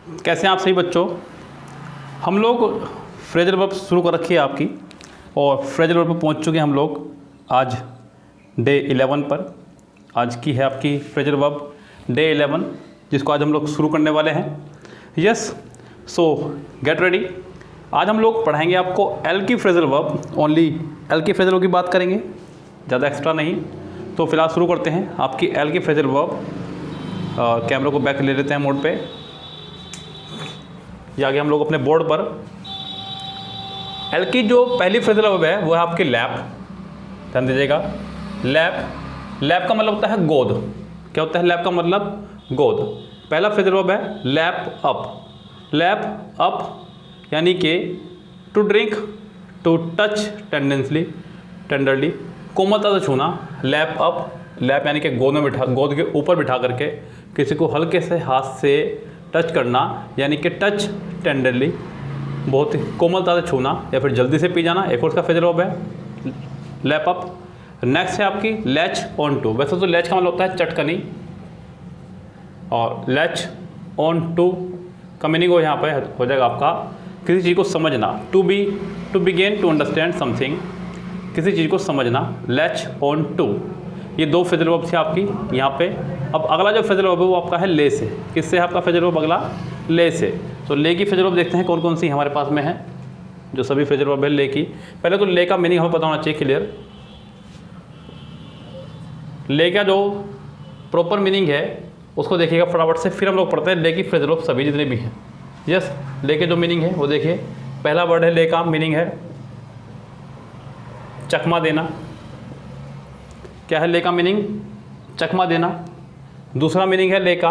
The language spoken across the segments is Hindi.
कैसे हैं आप सभी बच्चों। हम लोग फ्रेजल वर्ब शुरू कर रखी है आपकी, और फ्रेजल वर्ब पर पहुंच चुके हैं हम लोग आज डे 11 पर। आज की है आपकी फ्रेजल वर्ब डे 11, जिसको आज हम लोग शुरू करने वाले हैं। यस, सो गेट रेडी। आज हम लोग पढ़ाएंगे आपको एल की फ्रेजल वर्ब, ओनली एल की फ्रेजल वर्ब की बात करेंगे, ज़्यादा एक्स्ट्रा नहीं। तो फिलहाल शुरू करते हैं आपकी एल की फ्रेजल वर्ब। कैमरा को बैक ले लेते हैं मोड पे। ये आगे हम लोग अपने बोर्ड पर एल की जो पहली फ्रेजल वर्ब है वो है आपकी लैप। ध्यान दीजिएगा, लैप। लैप का मतलब होता है गोद। क्या होता है लैप का मतलब? गोद। पहला फ्रेजल वर्ब है लैप अप। लैप अप यानी कि to drink, to touch tenderly, कोमलता से छूना। लैप अप, लैप यानी कि गोद में बिठा, गोद के ऊपर बिठा करके किसी को हल्के से हाथ से टच करना, यानी कि टच टेंडरली, बहुत ही कोमलता से छूना या फिर जल्दी से पी जाना। एक और उसका फ्रेजल वर्ब है लैप अप। नेक्स्ट है आपकी लैच ऑन टू। वैसे तो लैच का मतलब होता है चटकनी, और लैच ऑन टू का मीनिंग हो यहाँ पे हो जाएगा आपका किसी चीज़ को समझना। To begin to understand something, किसी चीज़ को समझना। लैच ऑन टू, ये दो फ्रेजल वर्ब थी आपकी यहाँ पे। अब अगला जो फ्रेजल वर्ब है वो आपका है ले से। किससे है आपका फ्रेजल वर्ब अगला? ले से। तो ले की फ्रेजल वर्ब देखते हैं कौन कौन सी हमारे पास में है, जो सभी फ्रेजल वर्ब है ले की। पहले तो ले का मीनिंग हमें पता होना चाहिए क्लियर। ले का जो प्रॉपर मीनिंग है उसको देखिएगा फटाफट से, फिर हम लोग पढ़ते हैं ले की फ्रेजल वर्ब सभी जितने भी हैं। यस, ले के जो मीनिंग है वो देखिए। पहला वर्ड है ले का मीनिंग है चकमा देना। क्या है ले का मीनिंग? चकमा देना। दूसरा मीनिंग है ले का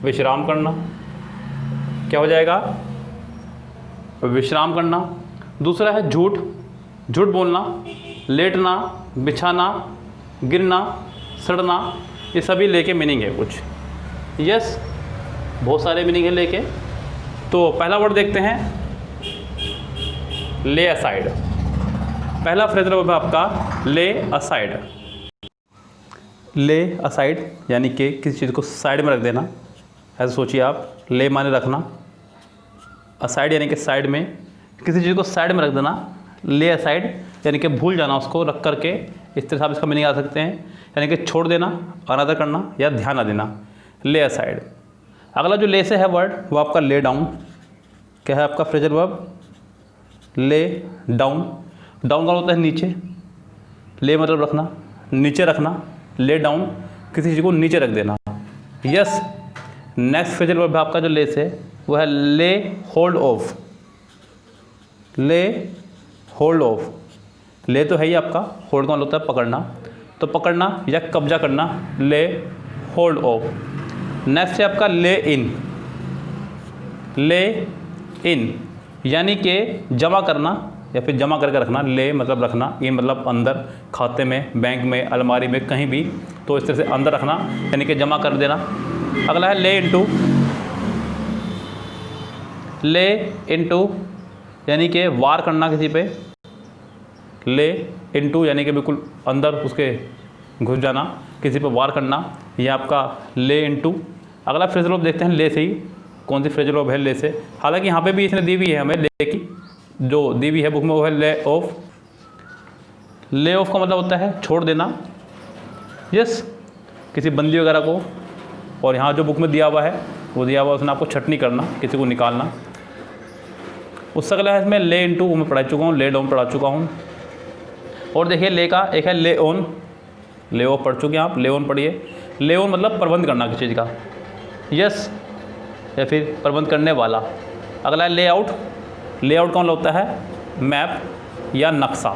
विश्राम करना। क्या हो जाएगा? विश्राम करना। दूसरा है झूठ, झूठ बोलना, लेटना, बिछाना, गिरना, सड़ना। ये सभी ले के मीनिंग है कुछ। यस, बहुत सारे मीनिंग है ले के। तो पहला वर्ड देखते हैं ले असाइड। पहला फ्रेजल वर्ब है आपका ले असाइड। ले असाइड यानी कि किसी चीज़ को साइड में रख देना। ऐसे सोचिए आप, ले माने रखना, असाइड यानी कि साइड में, किसी चीज़ को साइड में रख देना। ले असाइड यानी कि भूल जाना उसको, रख करके। इस तरह से आप इसका मीनिंग आ सकते हैं, यानी कि छोड़ देना, अनादर करना या ध्यान न देना। ले असाइड। अगला जो ले से है वर्ड वो आपका ले डाउन। क्या है आपका phrasal verb? Lay down. Down का होता है नीचे। ले मतलब रखना, नीचे रखना। ले डाउन, किसी चीज़ को नीचे रख देना। यस, नेक्स्ट फ्रेजल वर्ब है आपका जो ले से वो है ले होल्ड ऑफ। ले होल्ड ऑफ। ले तो है ही आपका, होल्ड का मतलब होता है पकड़ना, तो पकड़ना या कब्जा करना। ले होल्ड ऑफ। नेक्स्ट है आपका ले इन। ले इन यानी कि जमा करना या फिर जमा करके रखना। ले मतलब रखना, इन मतलब अंदर, खाते में, बैंक में, अलमारी में, कहीं भी। तो इस तरह से अंदर रखना यानी कि जमा कर देना। अगला है ले इनटू। ले इनटू यानी कि वार करना किसी पे। ले इनटू यानी कि बिल्कुल अंदर उसके घुस जाना, किसी पे वार करना। ये आपका ले इनटू। अगला फ्रेजल वर्ब देखते हैं ले से ही। कौन सी फ्रेजल वर्ब है ले से? हालांकि यहाँ पे भी इसने दी हुई है हमें ले की, जो दी हुई है बुक में वो है ले ऑफ। ले ऑफ का मतलब होता है छोड़ देना। यस, किसी बंदी वगैरह को। और यहाँ जो बुक में दिया हुआ है वो दिया हुआ उसने आपको छटनी करना, किसी को निकालना। उससे अगला है इसमें ले इनटू, वो मैं पढ़ा चुका हूँ। ले डाउन पढ़ा चुका हूँ। और देखिए ले का एक है ले ऑन। ले ऑफ पढ़ चुके हैं आप, ले ऑन पढ़िए। ले ऑन मतलब प्रबंध करना किसी चीज़ का। यस, या फिर प्रबंध करने वाला। अगला है ले आउट। ले आउट का मतलब होता है मैप या नक्शा।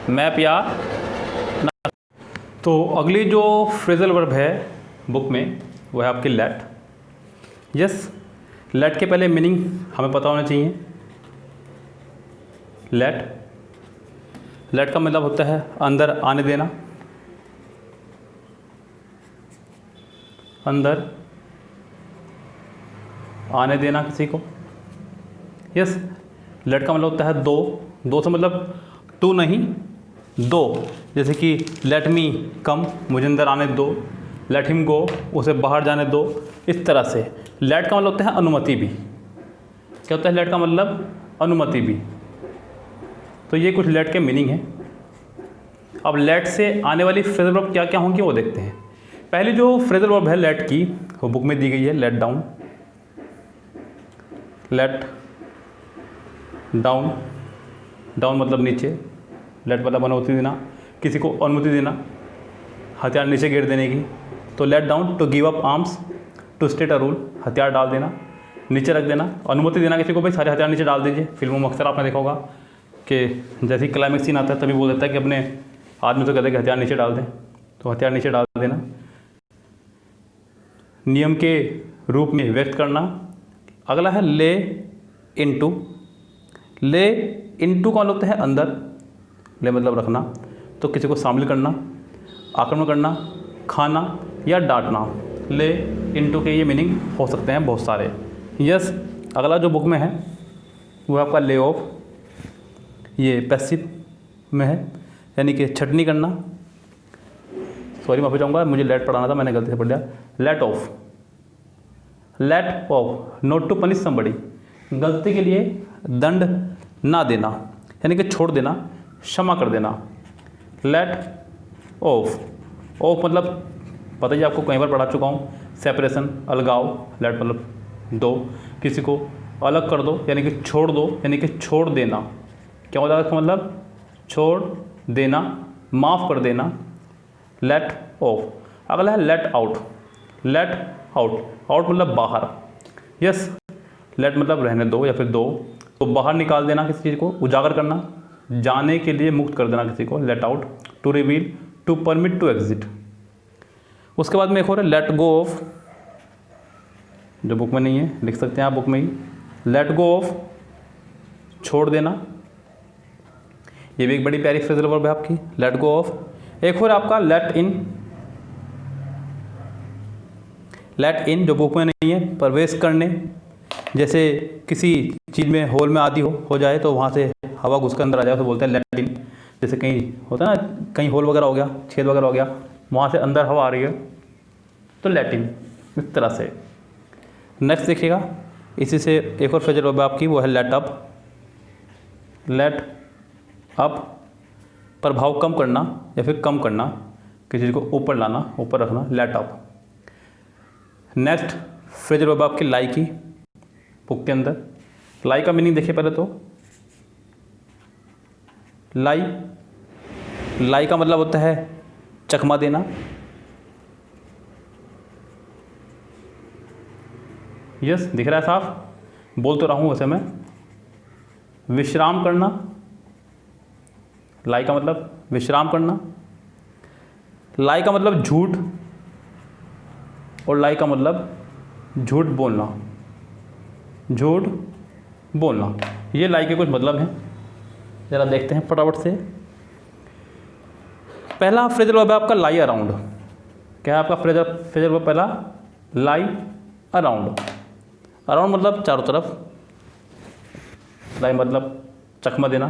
मैप या नक्शा। तो अगली जो फ्रेजल वर्ब है बुक में वो है आपकी लेट। यस, लेट के पहले मीनिंग हमें पता होना चाहिए। लेट का मतलब होता है अंदर आने देना, अंदर आने देना किसी को। यस, लेट का मतलब होता है दो से मतलब टू नहीं, दो। जैसे कि लेट मी कम, मुझे अंदर आने दो। लेट हिम गो, उसे बाहर जाने दो। इस तरह से। लेट का मतलब होता है अनुमति भी। क्या होता है लेट का मतलब? अनुमति भी। तो ये कुछ लेट के मीनिंग है। अब लेट से आने वाली फ्रेजल वर्ब क्या क्या होंगी वो देखते हैं। पहली जो फ्रेजल वर्ब है लेट की, वो बुक में दी गई है, let down. Let down, down मतलब नीचे, लेट मतलब अनुमति देना, किसी को अनुमति देना, हथियार नीचे गिर देने की। तो let down, to give up arms, to state a rule, हथियार डाल देना, नीचे रख देना, अनुमति देना किसी को, भाई सारे हथियार नीचे डाल दीजिए। फिल्मों में अक्सर आपने देखा होगा कि जैसे ही क्लाइमेक्स सीन आता है तभी बोल देता है कि अपने आदमी तो कहते हैं कि हथियार नीचे डाल दें, तो हथियार नीचे डाल देना। नियम के रूप में व्यक्त करना। अगला है ले इनटू। ले इनटू का मतलब होता है अंदर, ले मतलब रखना, तो किसी को शामिल करना, आक्रमण करना, खाना या डांटना। ले इनटू के ये मीनिंग हो सकते हैं बहुत सारे। यस, अगला जो बुक में है वो आपका ले ऑफ, ये पैसिव में है, यानी कि छटनी करना। सॉरी माफी चाहूँगा, मुझे लेट पढ़ाना था, मैंने गलती से पढ़ दिया। Let off, let off, not to punish somebody, गलती के लिए दंड ना देना, यानी कि छोड़ देना, क्षमा कर देना। लेट ऑफ, ऑफ मतलब पता ही आपको कई बार पढ़ा चुका हूँ, सेपरेशन, अलगाव। लेट मतलब दो, किसी को अलग कर दो यानी कि छोड़ दो, यानी कि छोड़ देना। क्या होता है इसका मतलब? छोड़ देना, माफ़ कर देना। Let off. अगला है let out. Let out, out मतलब बाहर। यस, लेट मतलब रहने दो या फिर दो, तो बाहर निकाल देना किसी चीज़ को, उजागर करना, जाने के लिए मुक्त कर देना किसी को। Let out, to reveal, to permit, to exit. उसके बाद में एक और है लेट गो ऑफ, जो बुक में नहीं है, लिख सकते हैं आप बुक में ही। लेट गो ऑफ, छोड़ देना। ये भी एक बड़ी प्यारी फ्रेजल वर्ब है आपकी, लेट गो ऑफ। एक और आपका लेट इन। लेट इन जो बुक में नहीं है, प्रवेश करने। जैसे किसी चीज़ में होल में आदि हो जाए तो वहाँ से हवा घुस कर अंदर आ जाए तो बोलते हैं लेट इन। जैसे कहीं होता है ना, कहीं होल वगैरह हो गया, छेद वगैरह हो गया, वहाँ से अंदर हवा आ रही है तो लेट इन, इस तरह से। नेक्स्ट देखिएगा, इसी से एक और फ्रेजल वर्ब आपकी, वो है लेट अप। लेट अप, प्रभाव कम करना या फिर कम करना, किसी चीज़ को ऊपर लाना, ऊपर रखना। Let up. Next phrasal verb आपकी लाई की, बुक के अंदर। लाई का मीनिंग देखिए पहले तो। लाई, लाई का मतलब होता है चकमा देना। यस, दिख रहा है साफ, बोल तो रहा हूँ वैसे मैं। विश्राम करना, लाई का मतलब विश्राम करना। लाई का मतलब झूठ, और लाई का मतलब झूठ बोलना, झूठ बोलना। ये लाई के कुछ मतलब हैं, ज़रा देखते हैं फटाफट से। पहला फ्रेजल वर्ब है आपका लाई अराउंड। क्या है आपका फ्रेजल वर्ब पहला? लाई अराउंड। अराउंड मतलब चारों तरफ, लाई मतलब चकमा देना,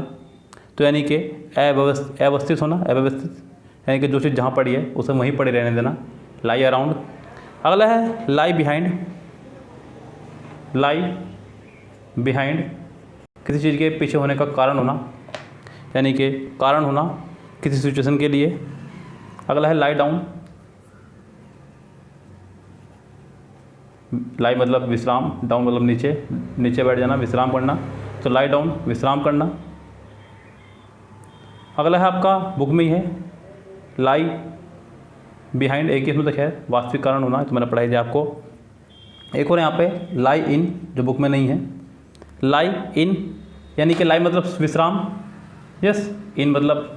तो यानी कि अव्यवस्थित होना, अव्यवस्थित यानी कि जो चीज़ जहाँ पड़ी है उसे वहीं पड़ी रहने देना। लाई अराउंड। अगला है लाई बिहाइंड। लाई बिहाइंड, किसी चीज़ के पीछे होने का कारण होना, यानी कि कारण होना किसी सिचुएशन के लिए। अगला है लाई डाउन। लाई मतलब विश्राम, डाउन मतलब नीचे, नीचे बैठ जाना, विश्राम करना, तो लाई डाउन विश्राम करना। अगला है आपका बुक में ही है लाई बिहाइंड, एक ही इसमें तक है, वास्तविक कारण होना, तो मैंने पढ़ाई दिया आपको। एक और यहाँ पे लाई इन, जो बुक में नहीं है। लाई इन यानी कि लाई मतलब विश्राम। यस, इन मतलब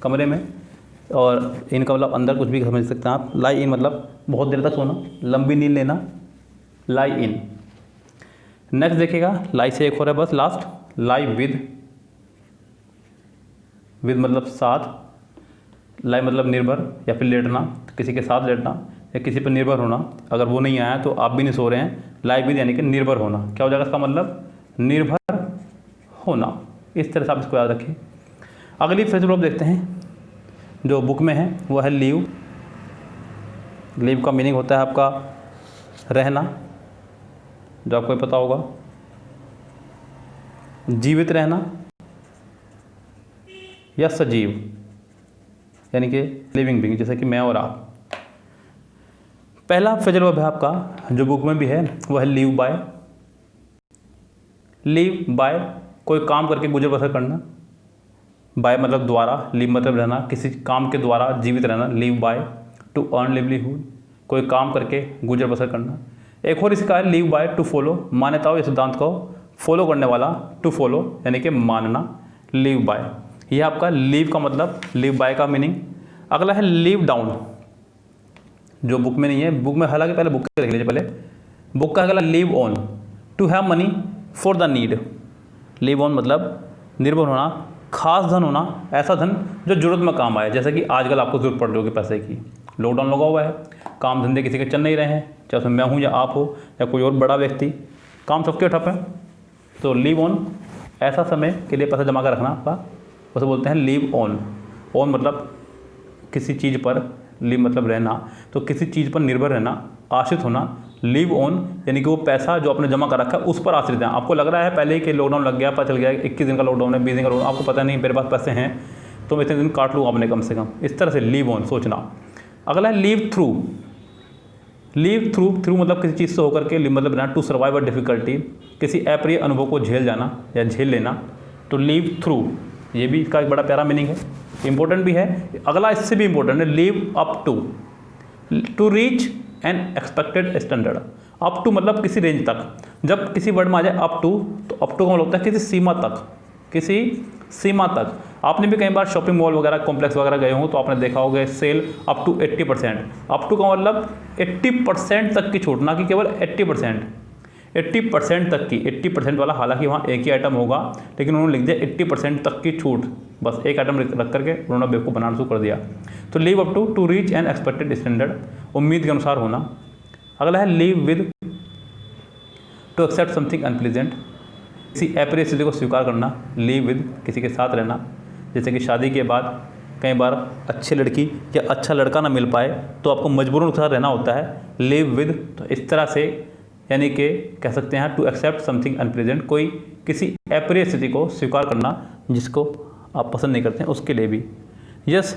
कमरे में, और इन का मतलब अंदर, कुछ भी समझ सकते हैं आप। लाई इन मतलब बहुत देर तक सोना, लंबी नींद लेना, लाई इन। नेक्स्ट देखिएगा, लाई से एक और है बस लास्ट, लाई विद। विद मतलब साथ, लाई मतलब निर्भर या फिर लेटना, किसी के साथ लेटना या किसी पर निर्भर होना। अगर वो नहीं आया तो आप भी नहीं सो रहे हैं, लाई विद यानी कि निर्भर होना। क्या हो जाएगा इसका मतलब? निर्भर होना। इस तरह से आप इसको याद रखिए। अगली फ्रेजल वर्ब देखते हैं जो बुक में है, वो है लीव। लीव का मीनिंग होता है आपका रहना, जो आपको पता होगा, जीवित रहना या सजीव, यानी कि लिविंग बीइंग, जैसे कि मैं और आप। पहला फ्रेजल वर्ब है आपका जो बुक में भी है वो है लीव बाय। लीव बाय कोई काम करके गुजर बसर करना, बाय मतलब द्वारा, लीव मतलब रहना, किसी काम के द्वारा जीवित रहना, live by. To earn livelihood कोई काम करके गुजर बसर करना। एक और इसका है लीव बाय टू फॉलो, मान्यताओं या सिद्धांत को फॉलो करने वाला, टू फॉलो यानी कि मानना, लीव बाय। यह आपका लीव का मतलब, लीव बाय का मीनिंग। अगला है लीव डाउन, जो बुक में नहीं है, बुक में हालांकि पहले बुक देख लीजिए पहले। बुक का अगला live on, to have money for the need. Live on मतलब निर्भर होना, खास धन होना, ऐसा धन जो जरूरत में काम आए, जैसे कि आजकल आपको जरूरत पड़ रही होगी पैसे की, लॉकडाउन लगा हुआ है, काम धंधे किसी के चल नहीं रहे हैं, चाहे उसमें मैं हूँ या आप हो या कोई और बड़ा व्यक्ति, काम सबके ठप है। तो लीव ऑन ऐसा समय के लिए पैसा जमा कर रखना आपका, उसे बोलते हैं लीव ऑन। ऑन मतलब किसी चीज़ पर, लीव मतलब रहना, तो किसी चीज़ पर निर्भर रहना, आश्रित होना। लीव ऑन यानी कि वो पैसा जो आपने जमा कर रखा है उस पर आश्रित है। आपको लग रहा है पहले ही कि लॉकडाउन लग गया, पता चल गया 21 दिन का लॉकडाउन है, 20 दिन का लॉकडाउन, आपको पता नहीं मेरे पास पैसे हैं तो मैं इतने दिन काट लूँ अपने कम से कम, इस तरह से लीव ऑन सोचना। अगला है leave through. Leave through, through मतलब किसी चीज़ से होकर के, लीव मतलब टू सर्वाइव अ डिफिकल्टी, किसी अप्रिय अनुभव को झेल जाना या झेल लेना, तो लीव थ्रू, ये भी इसका एक बड़ा प्यारा मीनिंग है, इंपॉर्टेंट भी है। अगला इससे भी इंपॉर्टेंट है live up to, to reach an expected standard. Up to मतलब किसी रेंज तक, जब किसी वर्ड में आ जाए अप टू, तो अप टू का मतलब होता है किसी सीमा तक, किसी सीमा तक। आपने भी कई बार शॉपिंग मॉल वगैरह, कॉम्प्लेक्स वगैरह गए हो तो आपने देखा होगा sale up to 80%। Up to का मतलब 80% तक की छूट, ना कि केवल 80%, 80% तक की, 80% वाला, हालांकि वहाँ एक ही आइटम होगा लेकिन उन्होंने लिख दिया 80% तक की छूट, बस एक आइटम रख करके उन्होंने बेवकूफ़ बनाना शुरू कर दिया। तो live up to, to reach an expected standard, उम्मीद के अनुसार होना। अगला है live with, to accept something unpleasant, किसी अप्रिय स्थिति को स्वीकार करना। लीव विद किसी के साथ रहना, जैसे कि शादी के बाद कई बार अच्छी लड़की या अच्छा लड़का ना मिल पाए तो आपको मजबूरन उसके साथ रहना होता है, लीव विद। तो इस तरह से यानी कि कह सकते हैं टू एक्सेप्ट समथिंग अनप्लीजेंट, कोई किसी अप्रिय स्थिति को स्वीकार करना जिसको आप पसंद नहीं करते हैं, उसके लिए भी यस।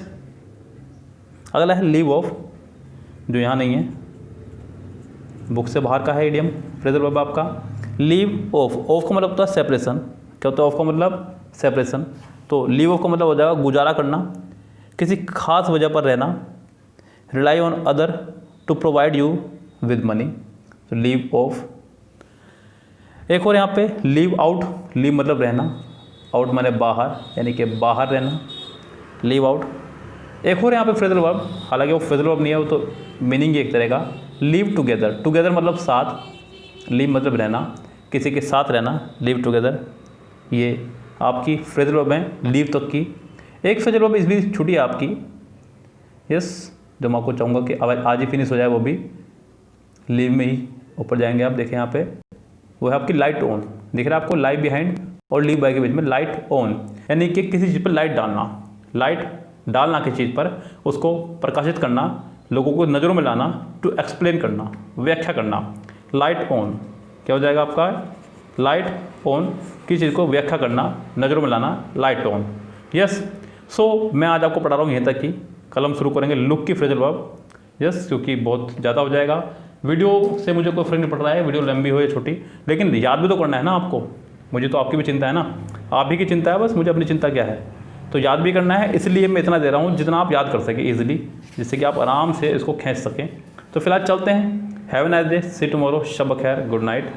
अगला है लीव ऑफ, जो यहाँ नहीं है, बुक से बाहर का है इडियम, फ्रेजल वर्ब आपका लीव ऑफ। ऑफ का मतलब होता है सेपरेशन। क्या होता है ऑफ का मतलब? सेपरेशन। तो लीव ऑफ का मतलब हो जाएगा गुजारा करना, किसी खास वजह पर रहना, rely on other to provide you with money, तो लीव ऑफ। एक और यहाँ पे लीव आउट, लीव मतलब रहना, आउट माने बाहर, यानी कि बाहर रहना, लीव आउट। एक और यहाँ पे फ्रेजल वर्ब, हालांकि वो फ्रेजल वर्ब नहीं है, वो तो मीनिंग एक तरह का, लीव टुगेदर। टुगेदर मतलब साथ, लीव मतलब रहना, किसी के साथ रहना, लीव टुगेदर। ये आपकी फ्रेजल वर्ब है लीव तक की। एक फ्रेजल वर्ब इस भी छुट्टी है आपकी, यस, जो मैं आपको चाहूँगा कि आज ही फिनिश हो जाए, वो भी लीव में ही ऊपर जाएंगे आप, देखें यहाँ पे, वो है आपकी लाइट ऑन। दिख रहा है आपको, लाइव बिहाइंड और लीव बाय के बीच में लाइट ऑन, यानी कि किसी चीज़ पर लाइट डालना, लाइट डालना किसी चीज़ पर, उसको प्रकाशित करना, लोगों को नज़रों में लाना, टू एक्सप्लेन करना, व्याख्या करना, लाइट ऑन। क्या हो जाएगा आपका? लाइट ऑन, किसी चीज़ को व्याख्या करना, नज़रों में लाना, लाइट ऑन, यस। सो मैं आज आपको पढ़ा रहा हूँ यहीं तक की, कल हम शुरू करेंगे लुक की फ्रेजल वर्ब, यस, क्योंकि बहुत ज़्यादा हो जाएगा। वीडियो से मुझे कोई फर्क नहीं पड़ रहा है, वीडियो लंबी हो या छोटी, लेकिन याद भी तो करना है ना आपको, मुझे तो आपकी भी चिंता है ना, आप ही की चिंता है, बस मुझे अपनी चिंता क्या है, तो याद भी करना है, इसलिए मैं इतना दे रहा हूँ जितना आप याद कर सकें ईजिली, जिससे कि आप आराम से इसको खींच सकें। तो फिलहाल चलते हैं, have a nice day, see tomorrow, शब खैर, गुड नाइट।